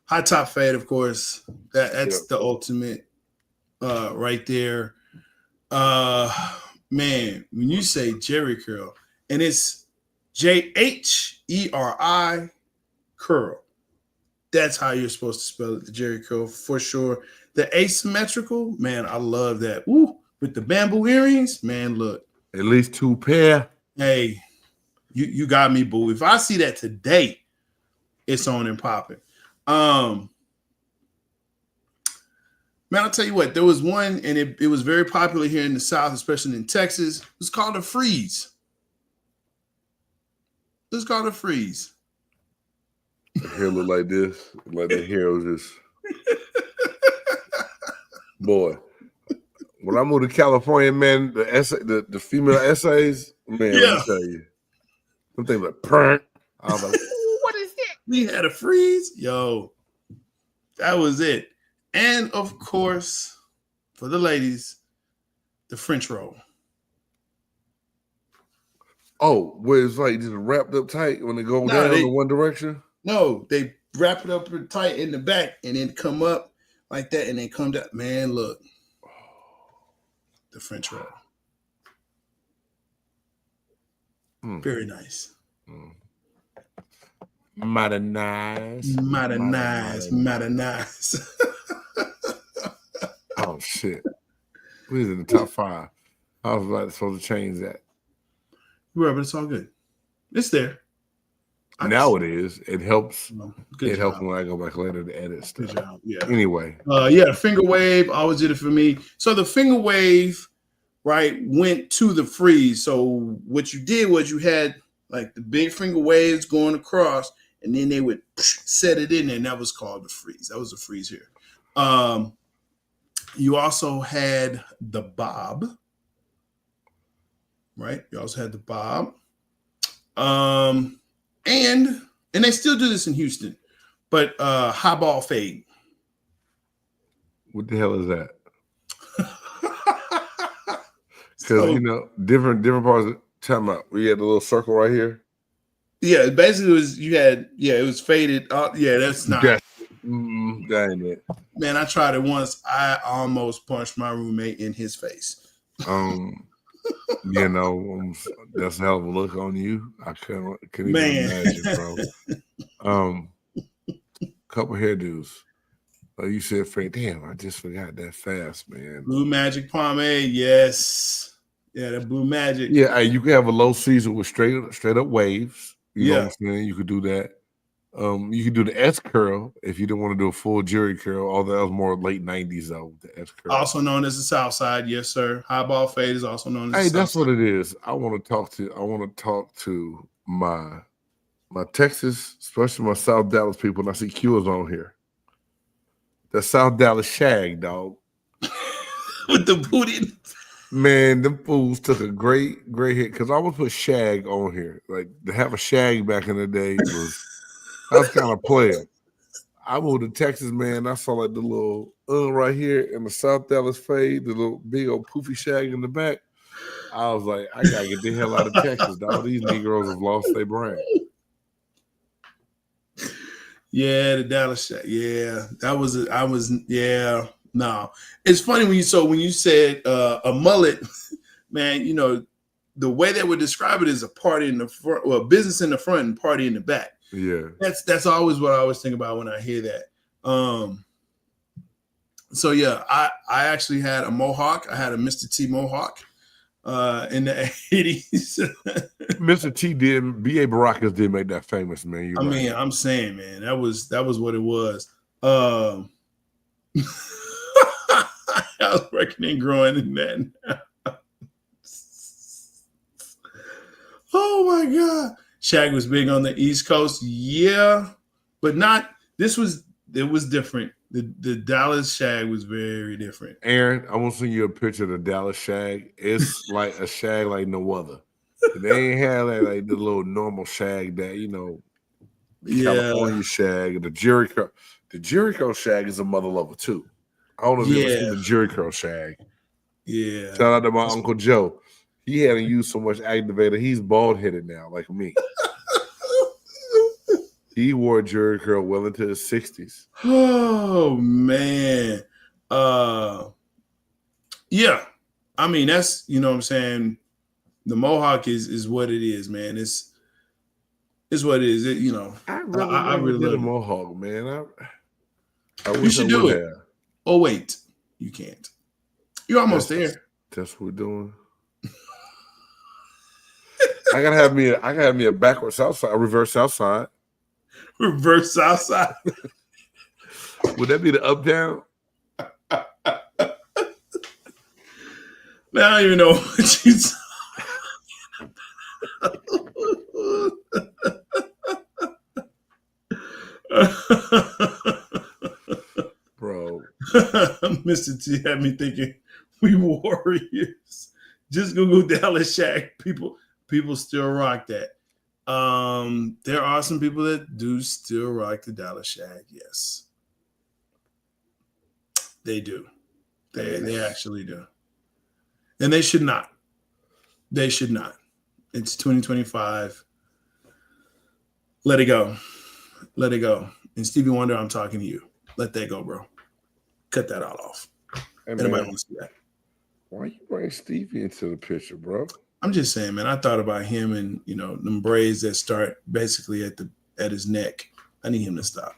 High top fade, of course. That's the ultimate right there. Man, when you say Jerry curl, and it's JHERI curl. That's how you're supposed to spell it, the Jerry curl, for sure. The asymmetrical, man, I love that. Woo, with the bamboo earrings, man, look. At least 2 pair. Hey, you got me, boo. If I see that today, it's on and popping. Man, I'll tell you what, there was one, and it was very popular here in the South, especially in Texas. It was called a freeze. It's called a freeze. The hair look like this. Like the hair was just... Boy, when I moved to California, man, the female essays, man, let me tell you. Some things like prank. I was like, what is that? We had a freeze. Yo, that was it. And of course, for the ladies, the French roll. Oh, where it's like just wrapped up tight when they go down in one direction? No, they wrap it up tight in the back and then come up like that and then come down. Man, look. The French roll. Very nice. Mighty nice. Mighty nice. Oh, shit. We was in the top 5. I was like supposed to change that. Right, but it's all good. It's there. Now it is. It helps. Good helps job. when I go back later to edit stuff. Good job. Yeah. Anyway. The finger wave always did it for me. So the finger wave, right, went to the freeze. So what you did was you had like the big finger waves going across, and then they would set it in there, and that was called the freeze. That was the freeze here. You also had the bob, right? You also had the bob. And they still do this in Houston, but high ball fade. What the hell is that? Because different parts of time out. We had the little circle right here. Yeah, basically it was faded. That's not. That ain't it. Man, I tried it once. I almost punched my roommate in his face. That's a hell of a look on you. I couldn't even imagine, bro. Couple hairdos. You said, Frank, damn, I just forgot that fast, man. Blue Magic pomade, yes. Yeah, that Blue Magic. Yeah, you can have a low season with straight up waves. You know what I'm saying? You could do that. You could do the S curl if you didn't want to do a full jerry curl. Although that was more late 90s though. The S curl, also known as the South Side, yes, sir. High ball fade is also known as. Hey, the South that's Side. what it is. I want to talk to my Texas, especially my South Dallas people, and I see Q is on here. The South Dallas shag, dog. With the booty. Man, them fools took a great hit because I would put shag on here. Like to have a shag back in the day I was kind of playing. I moved to Texas, man. I saw like the little right here in the South Dallas fade, the little big old poofy shag in the back. I was like, I gotta get the hell out of Texas, dog. These Negroes have lost their brand. Yeah, the Dallas shag. Yeah, no. It's funny when you said a mullet, man, the way they would describe it is a party in the front, well, business in the front and party in the back. Yeah. That's always what I always think about when I hear that. So yeah, I actually had a mohawk. I had a Mr. T mohawk in the 80s. Mr. T did, B.A. Baracus did make that famous, man. I mean, I'm saying, man, that was what it was. I was reckoning growing in that. Oh my God. Shag was big on the East Coast. Yeah, but not, it was different. The Dallas shag was very different. Aaron, I want to send you a picture of the Dallas shag. It's like a shag like no other. They ain't have like the little normal shag that, California shag. The Jericho shag is a mother lover too. I don't know if you ever seen the Jericho shag. Yeah. Shout out to my Uncle Joe. He hadn't used so much activator. He's bald-headed now, like me. He wore Jericho well into his 60s. Oh, man. Yeah. I mean, that's, what I'm saying? The mohawk is what it is, man. It's what it is. I really did love a mohawk, man. I you should do it. Oh, wait. You can't. You're almost there. That's what we're doing. I gotta have me a backwards south side, a reverse south side. Reverse south side. Would that be the up down? Man, I don't even know what you said. Bro. Mr. T had me thinking we Warriors. Just Google Dallas Shaq. People still rock that. There are some people that do still rock the Dallas Shaq. Yes, they do. They actually do, and they should not. They should not. It's 2025. Let it go. Let it go. And Stevie Wonder, I'm talking to you. Let that go, bro. Cut that all off. Hey, Anybody man, want to see that? why you bring Stevie into the picture, bro? I'm just saying, man. I thought about him and them braids that start basically at his neck. I need him to stop.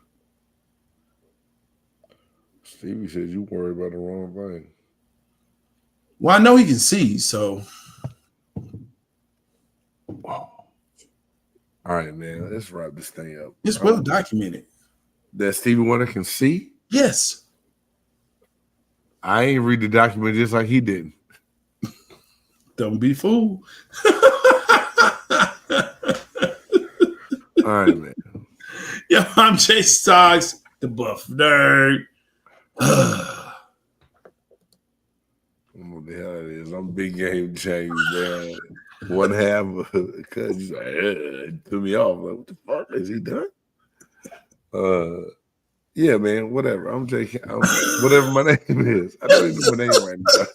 Stevie said you worry about the wrong thing. Well, I know he can see, so. All right, man. Let's wrap this thing up. It's well documented. That Stevie Wonder can see? Yes. I ain't read the document just like he didn't. Don't be fooled. All right, man. Yo, I'm J-Stogs, the buff nerd. I don't know what the hell it is. I'm Big Game James, man. One half because he's like, it threw me off. Like, what the fuck is he done? Yeah, man, whatever. I'm J. Whatever my name is. I don't even know my name right now.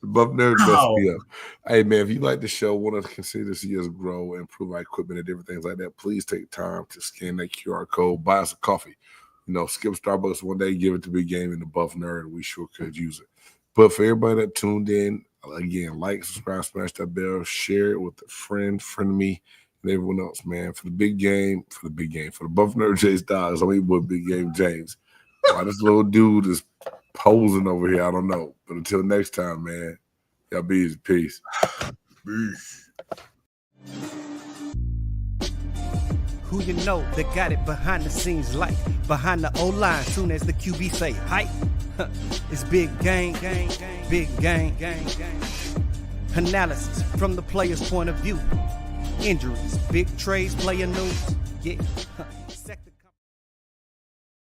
The buff nerd messed me up. Hey, man, if you like the show, want to consider to see us grow and improve our equipment and different things like that, please take time to scan that QR code, buy us a coffee. Skip Starbucks one day, give it to Big Game and the buff nerd. We sure could use it. But for everybody that tuned in, again, like, subscribe, smash that bell, share it with a friend me, and everyone else, man. For the buff nerd J-Stogs, I'm your boy Big Game James. Why this little dude is posing over here, I don't know. But until next time, man, y'all be easy. Peace. Peace. Who you know that got it behind the scenes like behind the O-line soon as the QB say hype. It's big game, big game. Analysis from the player's point of view. Injuries, big trades, player news. Yeah.